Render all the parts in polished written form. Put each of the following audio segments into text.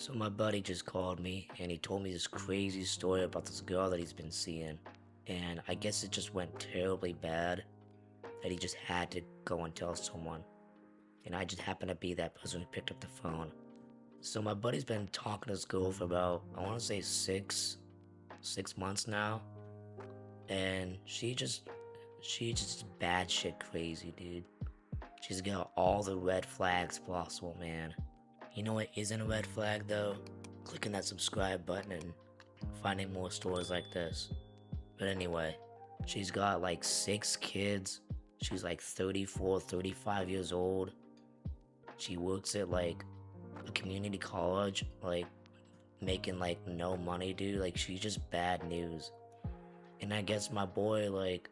So my buddy just called me and he told me this crazy story about this girl that he's been seeing. And I guess it just went terribly bad that he just had to go and tell someone. And I just happened to be that person who picked up the phone. So my buddy's been talking to this girl for about, I want to say 6 months now. And she just bad shit crazy, dude. She's got all the red flags possible, man. You know what isn't a red flag though? Clicking that subscribe button and finding more stories like this. But anyway, she's got like 6 kids. She's like 34, 35 years old. She works at like a community college, like making like no money, dude. Like she's just bad news. And I guess my boy like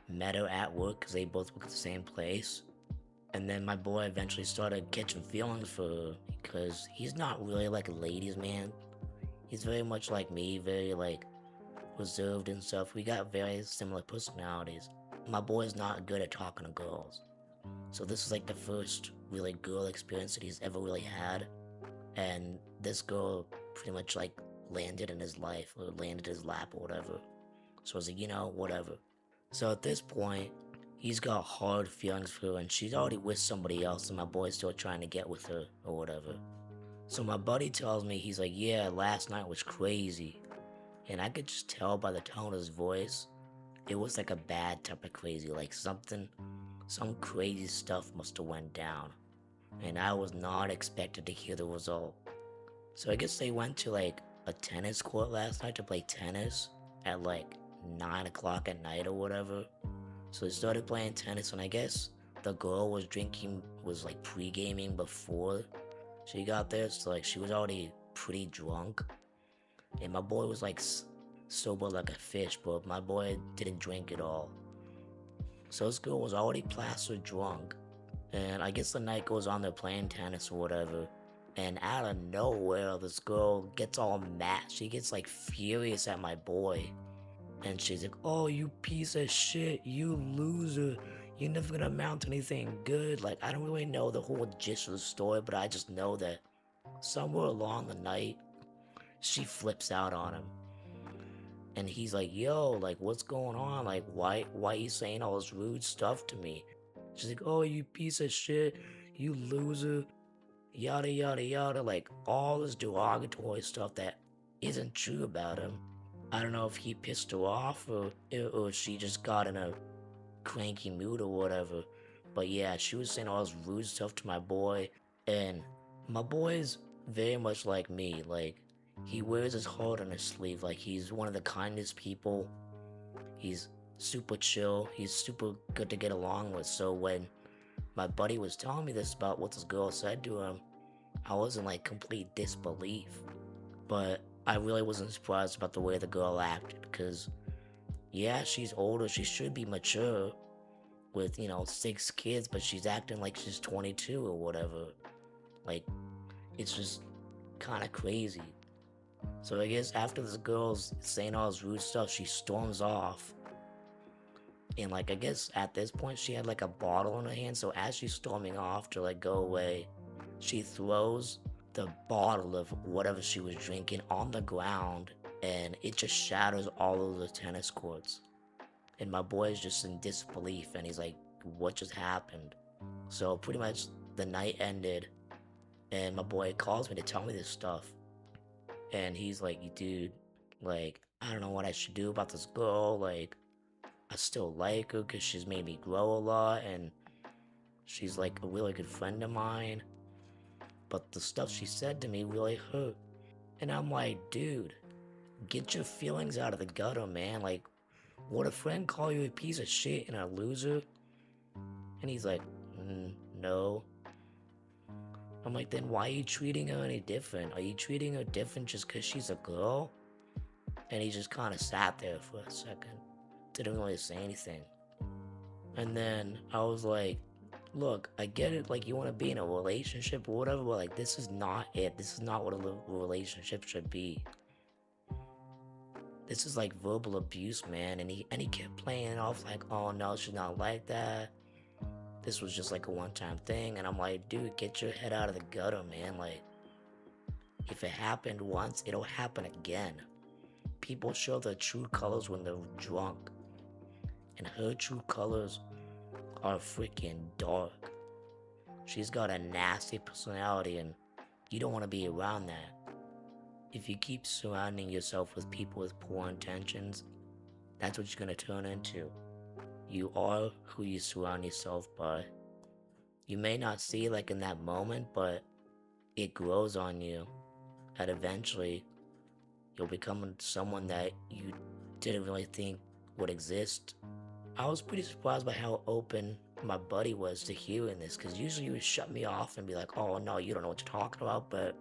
met her at work because they both work at the same place. And then my boy eventually started catching feelings for her because he's not really like a ladies' man. He's very much like me, very like reserved and stuff. We got very similar personalities. My boy's not good at talking to girls. So this is like the first really girl experience that he's ever really had. And this girl pretty much like landed in his life or landed his lap or whatever. So I was like, whatever. So at this point, he's got hard feelings for her and she's already with somebody else and my boy's still trying to get with her or whatever. So my buddy tells me, he's like, yeah, last night was crazy. And I could just tell by the tone of his voice, it was like a bad type of crazy, like some crazy stuff must have went down. And I was not expected to hear the result. So I guess they went to like a tennis court last night to play tennis at like 9 o'clock at night or whatever. So they started playing tennis and I guess the girl was like pre-gaming before she got there. So like she was already pretty drunk. And my boy was like sober like a fish, but my boy didn't drink at all. So this girl was already plastered drunk. And I guess the night goes on, they're playing tennis or whatever. And out of nowhere, this girl gets all mad. She gets like furious at my boy. And she's like, oh, you piece of shit, you loser. You're never gonna amount to anything good. Like, I don't really know the whole gist of the story, but I just know that somewhere along the night, she flips out on him. And he's like, yo, like, what's going on? Like, why are you saying all this rude stuff to me? She's like, oh, you piece of shit, you loser, yada, yada, yada. Like, all this derogatory stuff that isn't true about him. I don't know if he pissed her off or she just got in a cranky mood or whatever. But yeah, she was saying all this rude stuff to my boy. And my boy's very much like me. Like, he wears his heart on his sleeve. Like, he's one of the kindest people. He's super chill. He's super good to get along with. So when my buddy was telling me this about what this girl said to him, I was in like complete disbelief. But I really wasn't surprised about the way the girl acted because, yeah, she's older. She should be mature with, 6 kids, but she's acting like she's 22 or whatever. Like, it's just kind of crazy. So I guess after this girl's saying all this rude stuff, she storms off. And like, I guess at this point she had like a bottle in her hand. So as she's storming off to like go away, she throws the bottle of whatever she was drinking on the ground and it just shatters all over the tennis courts. And my boy is just in disbelief and he's like, what just happened? So pretty much the night ended and my boy calls me to tell me this stuff. And he's like, dude, like, I don't know what I should do about this girl. Like, I still like her because she's made me grow a lot and she's like a really good friend of mine. But the stuff she said to me really hurt. And I'm like, dude, get your feelings out of the gutter, man. Like, would a friend call you a piece of shit and a loser? And he's like, no. I'm like, then why are you treating her any different? Are you treating her different just because she's a girl? And he just kind of sat there for a second. Didn't really say anything. And then I was like, look, I get it, like, you want to be in a relationship or whatever, but like, this is not it. This is not what a relationship should be. This is like verbal abuse, man. And he kept playing it off like, oh no, she's not like that. This was just like a one-time thing. And I'm like, dude, get your head out of the gutter, man. Like, If it happened once, it'll happen again. People show their true colors when they're drunk, and her true colors are freaking dark. She's got a nasty personality, and you don't want to be around that. If you keep surrounding yourself with people with poor intentions, that's what you're gonna turn into. You are who you surround yourself by. You may not see it like in that moment, but it grows on you. And eventually, you'll become someone that you didn't really think would exist. I was pretty surprised by how open my buddy was to hearing this, because usually he would shut me off and be like, oh no, you don't know what you're talking about, but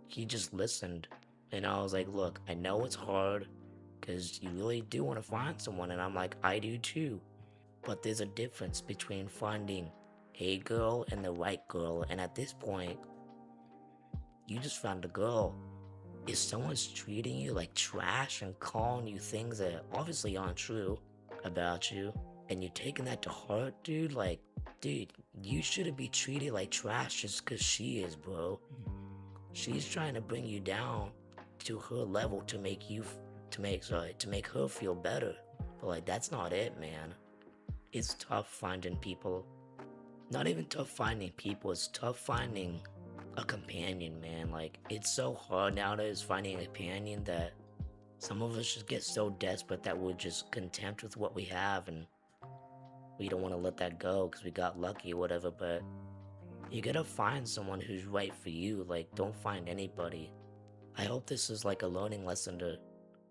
he just listened. And I was like, look, I know it's hard, because you really do want to find someone, and I'm like, I do too. But there's a difference between finding a girl and the right girl, and at this point, you just found a girl. If someone's treating you like trash and calling you things that obviously aren't true about you, and you're taking that to heart, dude, like, dude, you shouldn't be treated like trash just because she is, bro. She's trying to bring you down to her level to make to make her feel better. But like, that's not it, man. It's tough finding people. Not even tough finding people, it's tough finding a companion, man. Like, it's so hard nowadays finding a companion that some of us just get so desperate that we're just content with what we have, and we don't want to let that go because we got lucky or whatever. But you gotta find someone who's right for you. Like, don't find anybody. I hope this is like a learning lesson to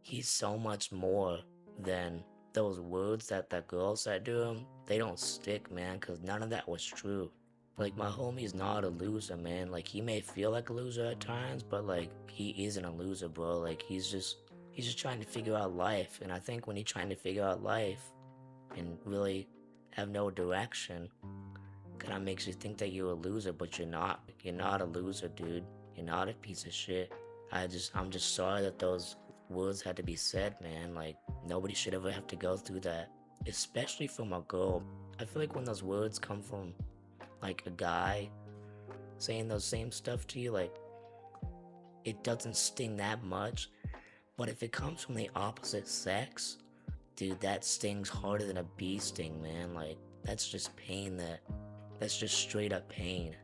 he's so much more than those words that that girl said to him. They don't stick, man, because none of that was true. Like, my homie's not a loser, man. Like, he may feel like a loser at times, but like, he isn't a loser, bro. Like, he's just trying to figure out life. And I think when you're trying to figure out life and really have no direction, kind of makes you think that you're a loser, but you're not. You're not a loser, dude. You're not a piece of shit. I'm just sorry that those words had to be said, man. Like, nobody should ever have to go through that, especially from a girl. I feel like when those words come from like a guy saying those same stuff to you, like, it doesn't sting that much. But if it comes from the opposite sex, dude, that stings harder than a bee sting, man. Like, that's just pain. That's just straight up pain.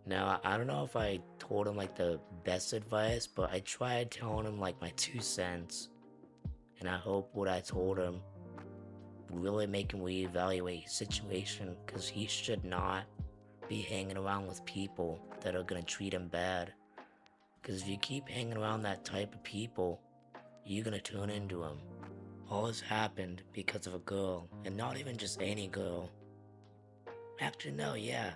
Now, I don't know if I told him like the best advice, but I tried telling him like my 2 cents. And I hope what I told him really make him reevaluate his situation, because he should not be hanging around with people that are gonna treat him bad. Because if you keep hanging around that type of people, you're gonna turn into him. All this happened because of a girl, and not even just any girl. Actually, no, yeah.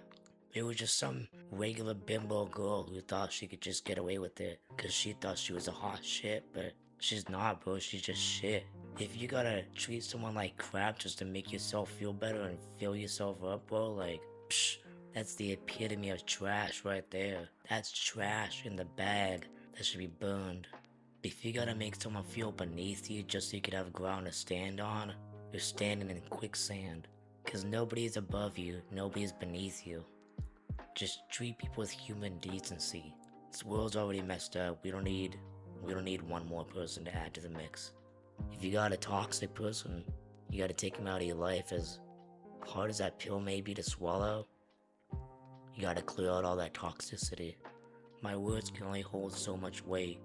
It was just some regular bimbo girl who thought she could just get away with it because she thought she was a hot shit, but she's not, bro. She's just shit. If you gotta treat someone like crap just to make yourself feel better and fill yourself up, bro, like, psh, that's the epitome of trash right there. That's trash in the bag that should be burned. If you gotta make someone feel beneath you just so you could have ground to stand on, you're standing in quicksand. Because nobody is above you, nobody is beneath you. Just treat people with human decency. This world's already messed up. We don't need one more person to add to the mix. If you got a toxic person, you gotta take him out of your life. As hard as that pill may be to swallow, you gotta clear out all that toxicity. My words can only hold so much weight,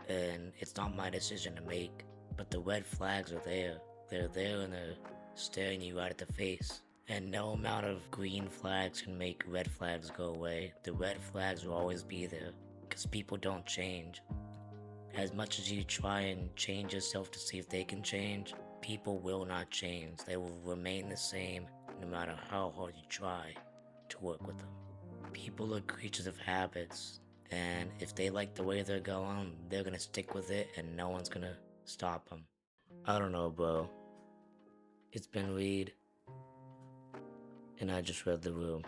and it's not my decision to make, but the red flags are there. They're there and they're staring you right at the face. And no amount of green flags can make red flags go away. The red flags will always be there, because people don't change. As much as you try and change yourself to see if they can change, people will not change. They will remain the same no matter how hard you try to work with them. People are creatures of habits, and if they like the way they're going, they're gonna stick with it and no one's gonna stop them. I don't know, bro. It's been Reed, and I just read the room.